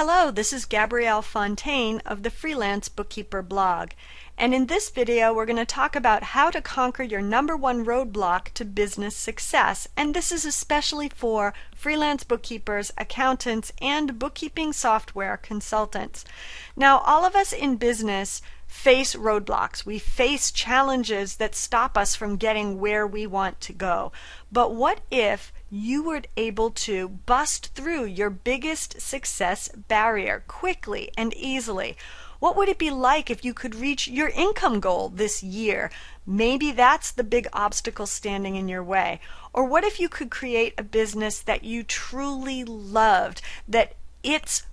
Hello, this is Gabrielle Fontaine of the Freelance Bookkeeper blog. And in this video, we're going to talk about how to conquer your #1 roadblock to business success. And this is especially for freelance bookkeepers, accountants, and bookkeeping software consultants. Now, all of us in business face roadblocks. We face challenges that stop us from getting where we want to go. But what if you were able to bust through your biggest success barrier quickly and easily? What would it be like if you could reach your income goal this year? Maybe that's the big obstacle standing in your way. Or what if you could create a business that you truly loved, that it's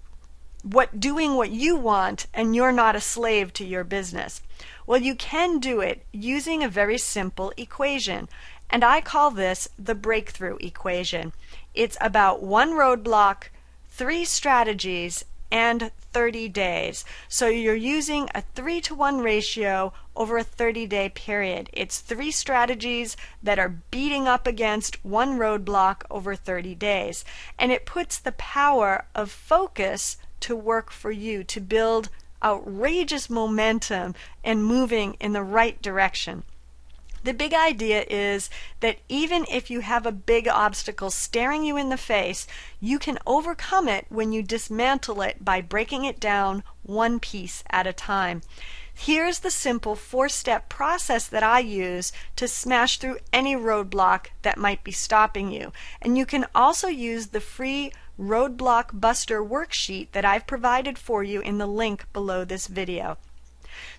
doing what you want and you're not a slave to your business? Well, you can do it using a very simple equation. And I call this the breakthrough equation. It's about 1 roadblock, 3 strategies, and 30 days. So you're using a 3-to-1 ratio over a 30-day period. It's 3 strategies that are beating up against 1 roadblock over 30 days. And it puts the power of focus to work for you to build outrageous momentum and moving in the right direction. The big idea is that even if you have a big obstacle staring you in the face, you can overcome it when you dismantle it by breaking it down 1 piece at a time. Here's the simple 4-step process that I use to smash through any roadblock that might be stopping you. And you can also use the free Roadblock Buster worksheet that I've provided for you in the link below this video.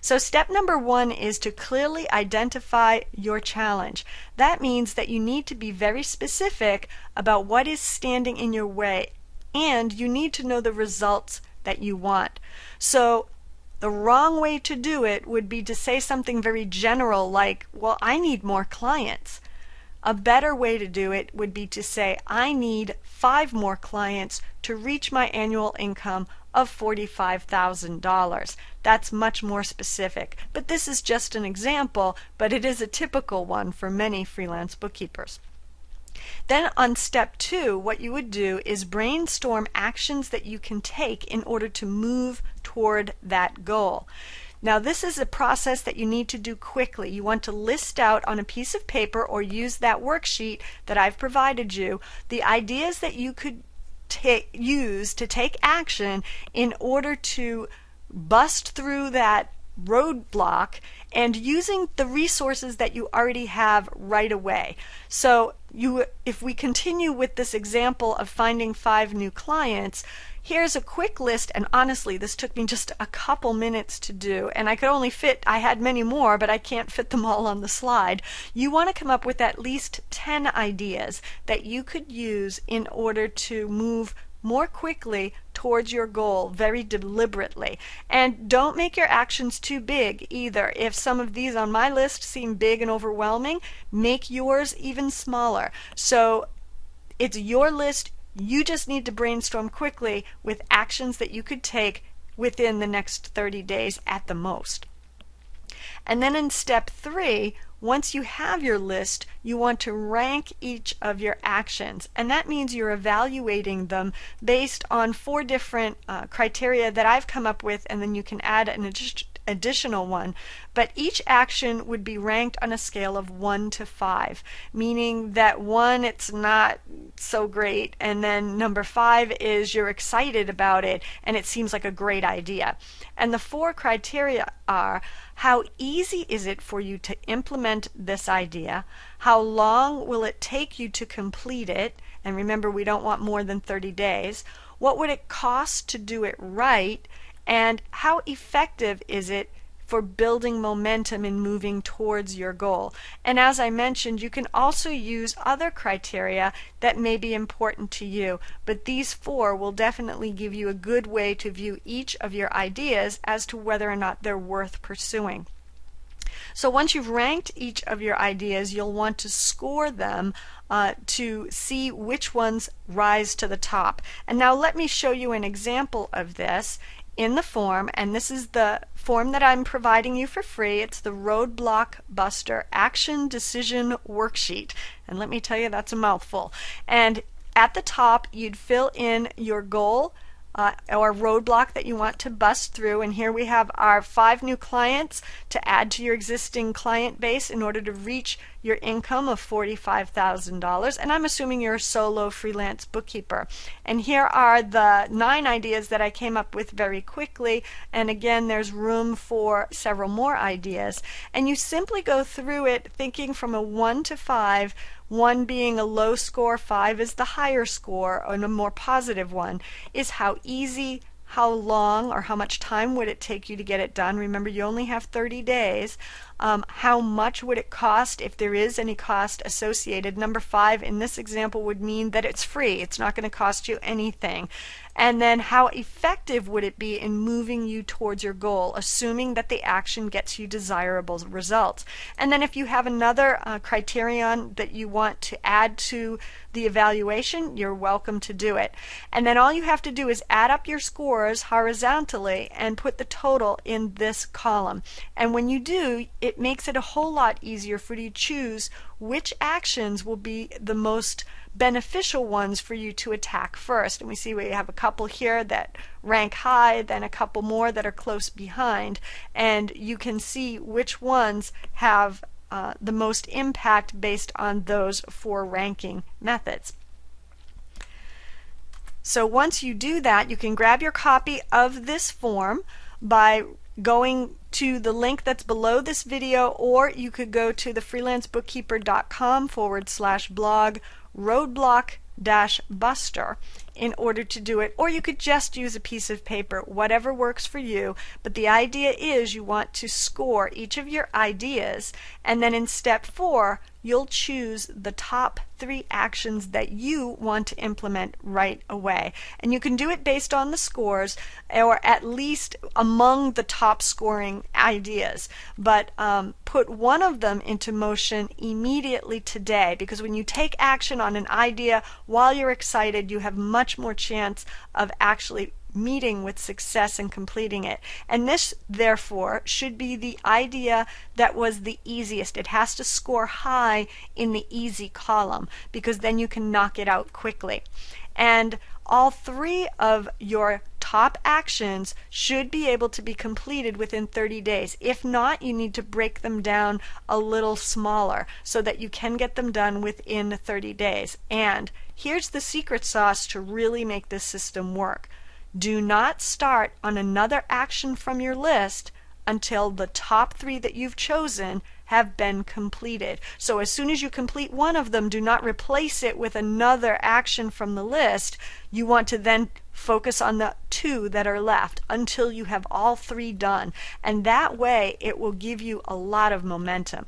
So step number 1 is to clearly identify your challenge. That means that you need to be very specific about what is standing in your way, and you need to know the results that you want. So the wrong way to do it would be to say something very general like, well, I need more clients. A better way to do it would be to say, I need 5 more clients to reach my annual income of $45,000. That's much more specific. But this is just an example, but it is a typical one for many freelance bookkeepers. Then on step 2, what you would do is brainstorm actions that you can take in order to move toward that goal. Now, this is a process that you need to do quickly. You want to list out on a piece of paper or use that worksheet that I've provided you the ideas that you could use to take action in order to bust through that roadblock, and using the resources that you already have right away. So if we continue with this example of finding 5 new clients, here's a quick list, and honestly this took me just a couple minutes to do, and I had many more, but I can't fit them all on the slide. You want to come up with at least 10 ideas that you could use in order to move more quickly towards your goal very deliberately. And don't make your actions too big either. If some of these on my list seem big and overwhelming, make yours even smaller. So it's your list. You just need to brainstorm quickly with actions that you could take within the next 30 days at the most. And then in step 3, once you have your list, you want to rank each of your actions. And that means you're evaluating them based on 4 different criteria that I've come up with, and then you can add an additional one. But each action would be ranked on a scale of 1 to 5, meaning that 1, it's not so great, and then number 5 is you're excited about it and it seems like a great idea. And the 4 criteria are: how easy is it for you to implement this idea? How long will it take you to complete it? And remember, we don't want more than 30 days. What would it cost to do it right? And how effective is it for building momentum and moving towards your goal? And as I mentioned, you can also use other criteria that may be important to you, but these 4 will definitely give you a good way to view each of your ideas as to whether or not they're worth pursuing. So once you've ranked each of your ideas, you'll want to score them to see which ones rise to the top. And now let me show you an example of this in the form, and this is the form that I'm providing you for free. It's the Roadblock Buster Action Decision Worksheet. And let me tell you, that's a mouthful. And at the top, you'd fill in your goal, or roadblock that you want to bust through. And here we have our 5 new clients to add to your existing client base in order to reach your income of $45,000. And I'm assuming you're a solo freelance bookkeeper. And here are the 9 ideas that I came up with very quickly. And again, there's room for several more ideas. And you simply go through it thinking from a 1 to 5, 1 being a low score, 5 is the higher score, and a more positive one is how easy, how long, or how much time would it take you to get it done. Remember, you only have 30 days. How much would it cost if there is any cost associated? Number 5 in this example would mean that it's free. It's not going to cost you anything. And then how effective would it be in moving you towards your goal, assuming that the action gets you desirable results. And then if you have another criterion that you want to add to the evaluation, you're welcome to do it. And then all you have to do is add up your scores horizontally and put the total in this column. And when you do, it makes it a whole lot easier for you to choose which actions will be the most beneficial ones for you to attack first. And we see we have a couple here that rank high, then a couple more that are close behind, and you can see which ones have the most impact based on those 4 ranking methods. So once you do that, you can grab your copy of this form by going to the link that's below this video, or you could go to the freelancebookkeeper.com/blog roadblock-buster in order to do it, or you could just use a piece of paper, whatever works for you. But the idea is you want to score each of your ideas, and then in step 4 you'll choose the top 3 actions that you want to implement right away. And you can do it based on the scores, or at least among the top scoring ideas, but put one of them into motion immediately today, because when you take action on an idea while you're excited, you have much more chance of actually meeting with success and completing it. And this therefore should be the idea that was the easiest. It has to score high in the easy column, because then you can knock it out quickly. And all 3 of your top actions should be able to be completed within 30 days. If not, you need to break them down a little smaller so that you can get them done within 30 days. And here's the secret sauce to really make this system work. Do not start on another action from your list until the top 3 that you've chosen have been completed. So as soon as you complete one of them, do not replace it with another action from the list. You want to then focus on the 2 that are left until you have all 3 done. And that way it will give you a lot of momentum.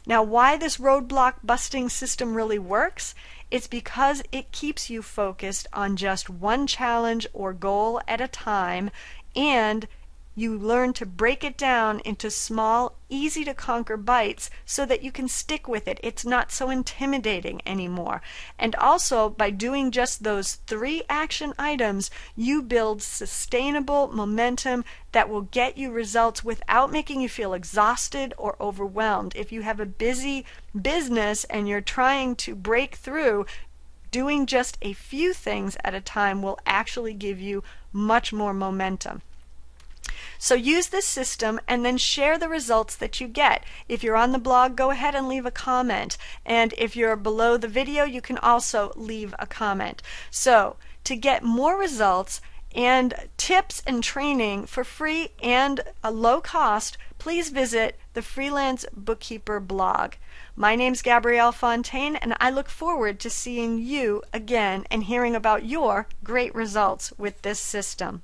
Now, why this roadblock busting system really works? It's because it keeps you focused on just one challenge or goal at a time, and you learn to break it down into small, easy to conquer bites so that you can stick with it. It's not so intimidating anymore. And also, by doing just those 3 action items, you build sustainable momentum that will get you results without making you feel exhausted or overwhelmed. If you have a busy business and you're trying to break through, doing just a few things at a time will actually give you much more momentum. So use this system and then share the results that you get. If you're on the blog, go ahead and leave a comment. And if you're below the video, you can also leave a comment. So to get more results and tips and training for free and a low cost, please visit the Freelance Bookkeeper blog. My name's Gabrielle Fontaine, and I look forward to seeing you again and hearing about your great results with this system.